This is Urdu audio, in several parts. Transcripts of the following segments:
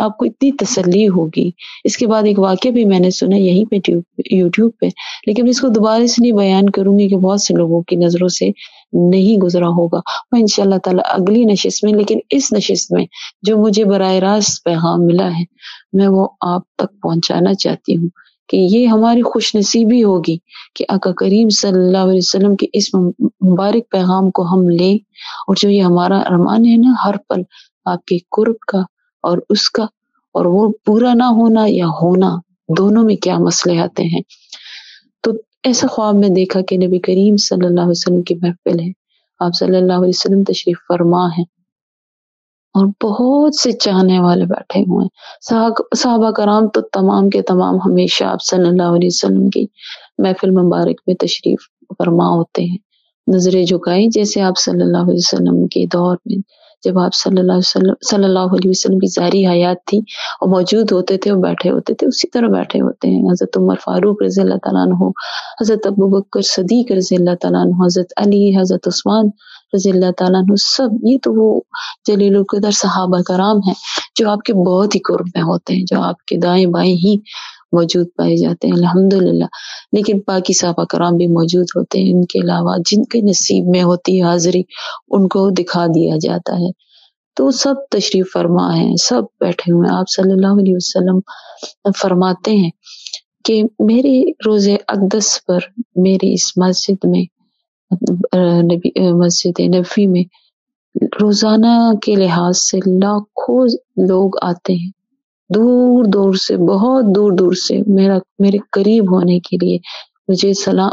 آپ کو اتنی تسلی ہوگی. اس کے بعد ایک واقعہ بھی میں نے سنا یہیں پہ یوٹیوب پہ، لیکن اس کو دوبارہ اس لیے بیان کروں گی کہ بہت سے لوگوں کی نظروں سے نہیں گزرا ہوگا. وہ انشاءاللہ تعالی اگلی نشست میں، لیکن اس نشست میں جو مجھے براہ راست پیغام ملا ہے میں وہ آپ تک پہنچانا چاہتی ہوں کہ یہ ہماری خوش نصیبی ہوگی کہ آقا کریم صلی اللہ علیہ وسلم کے اس مبارک پیغام کو ہم لیں، اور جو یہ ہمارا ارمان ہے نا ہر پل آپ کے قرب کا اور اس کا، اور وہ پورا نہ ہونا یا ہونا دونوں میں کیا مسئلے آتے ہیں. تو ایسا خواب میں دیکھا کہ نبی کریم صلی اللہ علیہ وسلم کی محفل ہے، آپ صلی اللہ علیہ وسلم تشریف فرما ہے اور بہت سے چاہنے والے بیٹھے ہوئے ہیں. صحابہ کرام تو تمام کے تمام ہمیشہ آپ صلی اللہ علیہ وسلم کی محفل مبارک میں تشریف فرما ہوتے ہیں، نظریں جھکائی جیسے آپ صلی اللہ علیہ وسلم کے دور میں جب آپ صلی اللہ علیہ وسلم کی ظاہری حیات تھی اور موجود ہوتے تھے اور بیٹھے ہوتے تھے اسی طرح بیٹھے ہوتے ہیں. حضرت عمر فاروق رضی اللہ تعالیٰ عنہ، حضرت ابوبکر صدیق رضی اللہ تعالیٰ عنہ، حضرت علی، حضرت عثمان رضی اللہ تعالیٰ عنہ، سب یہ تو وہ جلیل القدر صحابہ کرام ہیں جو آپ کے بہت ہی قرب میں ہوتے ہیں، جو آپ کے دائیں بائیں ہی موجود پائے جاتے ہیں الحمدللہ. لیکن باقی صحابہ کرام بھی موجود ہوتے ہیں، ان کے علاوہ جن کے نصیب میں ہوتی ہے حاضری ان کو دکھا دیا جاتا ہے. تو سب تشریف فرما ہیں، سب بیٹھے ہوئے ہیں. آپ صلی اللہ علیہ وسلم فرماتے ہیں کہ میری روز اقدس پر میری اس مسجد میں مسجد نبوی میں روزانہ کے لحاظ سے لاکھوں لوگ آتے ہیں، دور دور سے، بہت دور دور سے میرے قریب ہونے کے لیے، مجھے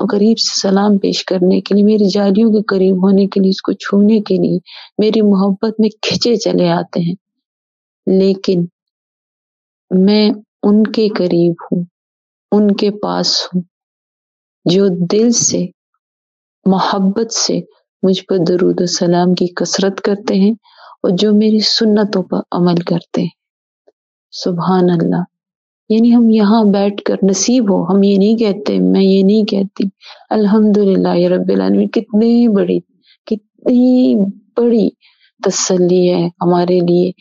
قریب سے سلام پیش کرنے کے لیے، میری جالیوں کے قریب ہونے کے لیے، اس کو چھونے کے لیے میری محبت میں کھچے چلے آتے ہیں. لیکن میں ان کے قریب ہوں، ان کے پاس ہوں جو دل سے محبت سے مجھ پر درود و سلام کی کثرت کرتے ہیں اور جو میری سنتوں پر عمل کرتے ہیں. سبحان اللہ. یعنی ہم یہاں بیٹھ کر نصیب ہو، ہم یہ نہیں کہتے، میں یہ نہیں کہتی، الحمدللہ یا رب العالمین، کتنی بڑی تسلی ہے ہمارے لیے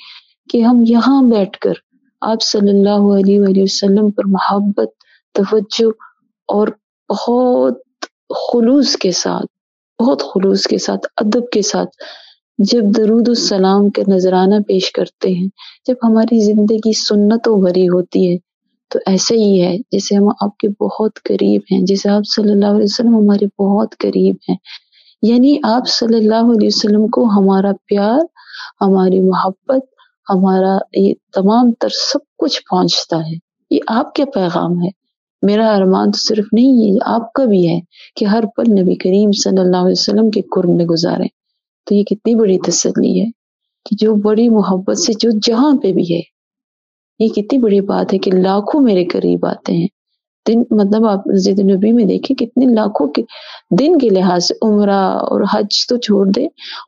کہ ہم یہاں بیٹھ کر آپ صلی اللہ علیہ وآلہ وسلم پر محبت، توجہ اور بہت خلوص کے ساتھ ادب کے ساتھ جب درود السلام کے نذرانہ پیش کرتے ہیں، جب ہماری زندگی سنتوں بھری ہوتی ہے، تو ایسے ہی ہے جیسے ہم آپ کے بہت قریب ہیں، جیسے آپ صلی اللہ علیہ وسلم ہمارے بہت قریب ہیں. یعنی آپ صلی اللہ علیہ وسلم کو ہمارا پیار، ہماری محبت، ہمارا یہ تمام تر سب کچھ پہنچتا ہے. یہ آپ کا پیغام ہے. میرا ارمان تو صرف نہیں ہے، آپ کا بھی ہے کہ ہر پل نبی کریم صلی اللہ علیہ وسلم کے قرب میں گزاریں. تو یہ کتنی بڑی تسلی ہے کہ جو بڑی محبت سے جو جہاں پہ بھی ہے، یہ کتنی بڑی بات ہے کہ لاکھوں میرے قریب آتے ہیں. دن مطلب آپ مسجد نبی میں دیکھیں کتنے لاکھوں کے دن کے لحاظ سے، عمرہ اور حج تو چھوڑ دے،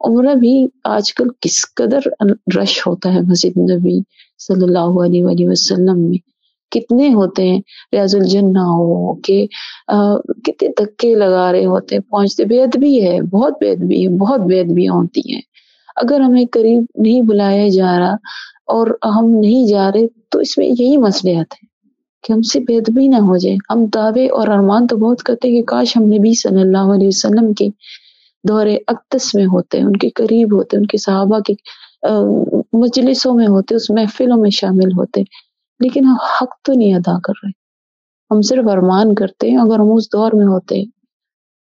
عمرہ بھی آج کل کس قدر رش ہوتا ہے مسجد نبی صلی اللہ علیہ وآلہ وسلم میں. کتنے ہوتے ہیں، ریاض الجنہ ہو کہ کتنے دھکے لگا رہے ہوتے ہیں پہنچتے. بے ادبی ہے، بہت بے ادبی ہے، بہت بے ادبیاں ہوتی ہیں. اگر ہمیں قریب نہیں بلایا جا رہا اور ہم نہیں جا رہے تو اس میں یہی مسئلہ ہے کہ ہم سے بے ادبی نہ ہو جائے. ہم دعوے اور ارمان تو بہت کرتے کہ کاش ہم نبی صلی اللہ علیہ وسلم کے دور اقدس میں ہوتے، ان کے قریب ہوتے، ان کے صحابہ کے مجلسوں میں ہوتے، اس محفلوں میں شامل ہوتے، لیکن ہم حق تو نہیں ادا کر رہے. ہم صرف ارمان کرتے ہیں. اگر ہم اس دور میں ہوتے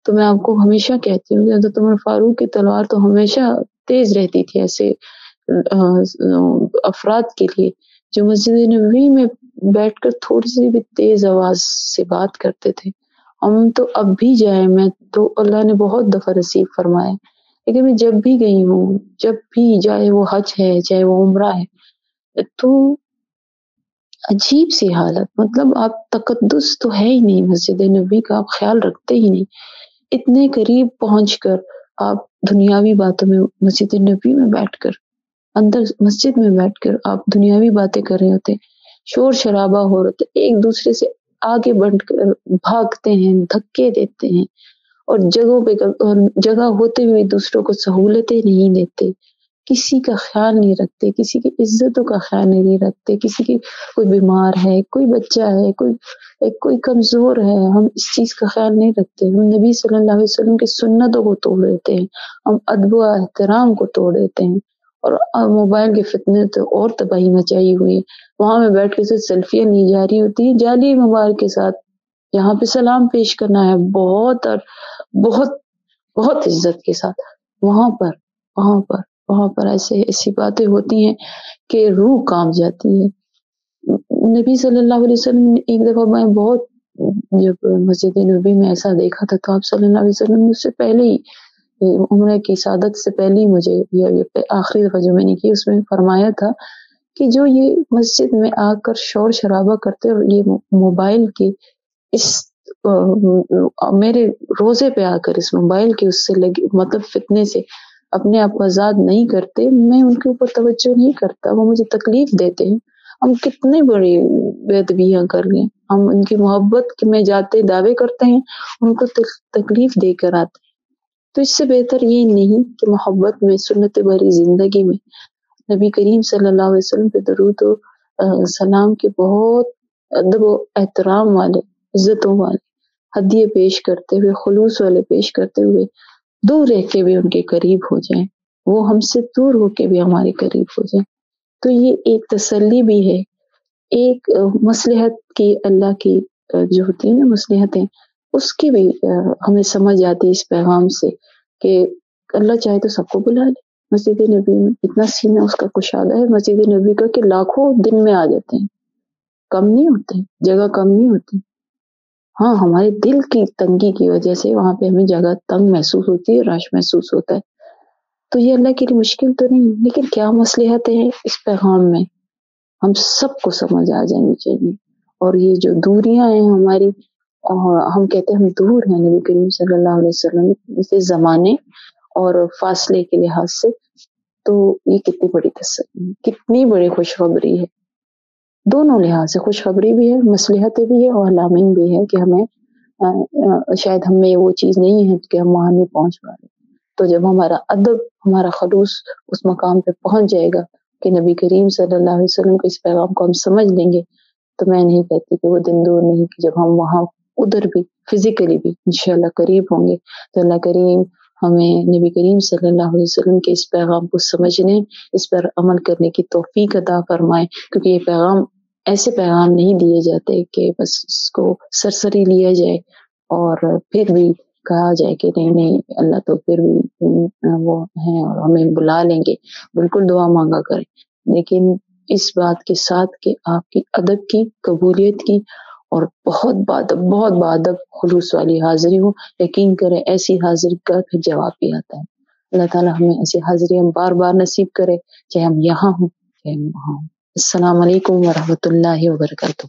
تو میں آپ کو ہمیشہ کہتی ہوں کہ حضرت عمر فاروق کی تلوار تو ہمیشہ تیز رہتی تھی ایسے افراد کے لیے جو مسجد نبوی میں بیٹھ کر تھوڑی سی بھی تیز آواز سے بات کرتے تھے. ہم تو اب بھی جائیں، میں تو اللہ نے بہت دفعہ نصیب فرمایا، لیکن میں جب بھی گئی ہوں، جب بھی، چاہے وہ حج ہے چاہے وہ عمرہ ہے، تو عجیب سی حالت، مطلب آپ تقدس تو ہے ہی نہیں، مسجد نبوی کا آپ خیال رکھتے ہی نہیں. اتنے قریب پہنچ کر آپ دنیاوی باتوں میں مسجد نبوی میں بیٹھ کر، اندر مسجد میں بیٹھ کر آپ دنیاوی باتیں کر رہے ہوتے، شور شرابہ ہو رہا تھا، ایک دوسرے سے آگے بڑھ کر بھاگتے ہیں، دھکے دیتے ہیں، اور جگہ ہوتے ہوئے دوسروں کو سہولتیں نہیں دیتے. کسی کا خیال نہیں رکھتے، کسی کی عزتوں کا خیال نہیں رکھتے، کسی کی کوئی بیمار ہے، کوئی بچہ ہے، کوئی کمزور ہے، ہم اس چیز کا خیال نہیں رکھتے. ہم نبی صلی اللہ علیہ وسلم کی سنتوں کو توڑ دیتے ہیں، ہم ادب و احترام کو توڑ دیتے ہیں. اور موبائل کے فتنے تو اور تباہی مچائی ہوئی ہے. وہاں میں بیٹھ کے سیلفیاں لی جا رہی ہوتی ہیں جعلی موبائل کے ساتھ. یہاں پہ سلام پیش کرنا ہے بہت اور بہت بہت عزت کے ساتھ. وہاں پر ایسی باتیں ہوتی ہیں کہ روح کانپ جاتی ہے. نبی صلی اللہ علیہ وسلم نے ایک دفعہ میں بہت جب مسجد نبی میں ایسا دیکھا تھا تو آپ صلی اللہ علیہ وسلم نے اس سے پہلے ہی عمرہ کی سعادت سے پہلے ہی مجھے یہ آخری دفعہ جو میں نے کی اس میں فرمایا تھا کہ جو یہ مسجد میں آ کر شور شرابہ کرتے اور یہ موبائل کی اس میرے روزے پہ آ کر اس موبائل کے اس سے لگے مطلب فتنے سے اپنے آپ کو آزاد نہیں کرتے، میں ان کے اوپر توجہ نہیں کرتا، وہ مجھے تکلیف دیتے ہیں. ہم کتنے بڑی بے ادبیاں کر لیں، ہم ان کی محبت میں جاتے دعوے کرتے ہیں، ان کو تکلیف دے کر آتے ہیں. تو اس سے بہتر یہ نہیں کہ محبت میں سنت بھری زندگی میں نبی کریم صلی اللہ علیہ وسلم پہ درود و سلام کے بہت ادب و احترام والے، عزتوں والے ہدیے پیش کرتے ہوئے، خلوص والے پیش کرتے ہوئے دور رہ کے بھی ان کے قریب ہو جائیں، وہ ہم سے دور ہو کے بھی ہمارے قریب ہو جائیں. تو یہ ایک تسلی بھی ہے، ایک مصلحت کی اللہ کی جو ہوتی ہے نا مصلحتیں، اس کی بھی ہمیں سمجھ آتی ہے اس پیغام سے کہ اللہ چاہے تو سب کو بلا لے. مسجد نبی میں اتنا سینہ اس کا کشادہ ہے مسجد نبی کا کہ لاکھوں دن میں آ جاتے ہیں، کم نہیں ہوتے، جگہ کم نہیں ہوتی. ہاں ہمارے دل کی تنگی کی وجہ سے وہاں پہ ہمیں جگہ تنگ محسوس ہوتی ہے، رش محسوس ہوتا ہے. تو یہ اللہ کے لیے مشکل تو نہیں، لیکن کیا مصلحتیں ہیں اس پیغام میں ہم سب کو سمجھ آ جانی چاہیے. اور یہ جو دوریاں ہیں ہماری، ہم کہتے ہیں ہم دور ہیں نبی کریم صلی اللہ علیہ وسلم سے زمانے اور فاصلے کے لحاظ سے، تو یہ کتنی بڑی تسلی ہے، کتنی بڑی خوشخبری ہے. دونوں لحاظ سے خوشخبری بھی ہے، مصلحتیں بھی ہے اور علامین بھی ہے کہ ہمیں شاید ہم میں وہ چیز نہیں ہے کہ ہم وہاں نہیں پہنچ پا رہے. تو جب ہمارا ادب، ہمارا خلوص اس مقام پہ پہنچ جائے گا کہ نبی کریم صلی اللہ علیہ وسلم کے اس پیغام کو ہم سمجھ لیں گے، تو میں نہیں کہتی کہ وہ دن دور نہیں کہ جب ہم وہاں ادھر بھی فزیکلی بھی انشاءاللہ قریب ہوں گے. تو اللہ کریم ہمیں نبی کریم صلی اللہ علیہ وسلم کے اس پیغام کو سمجھنے، اس پر عمل کرنے کی توفیق عطا فرمائے. کیونکہ یہ پیغام ایسے پیغام نہیں دیے جاتے کہ بس اس کو سرسری لیا جائے اور پھر بھی کہا جائے کہ نہیں اللہ تو پھر بھی وہ ہیں اور ہمیں بلا لیں گے. بالکل دعا مانگا کریں، لیکن اس بات کے ساتھ کہ آپ کی ادب کی، قبولیت کی اور بہت بادب خلوص والی حاضری ہو. یقین کریں ایسی حاضری کا پھر جواب بھی آتا ہے. اللہ تعالیٰ ہمیں ایسی حاضری ہم بار بار نصیب کرے، چاہے ہم یہاں ہوں چاہے ہم وہاں ہوں. السلام علیکم ورحمۃ اللہ وبرکاتہ.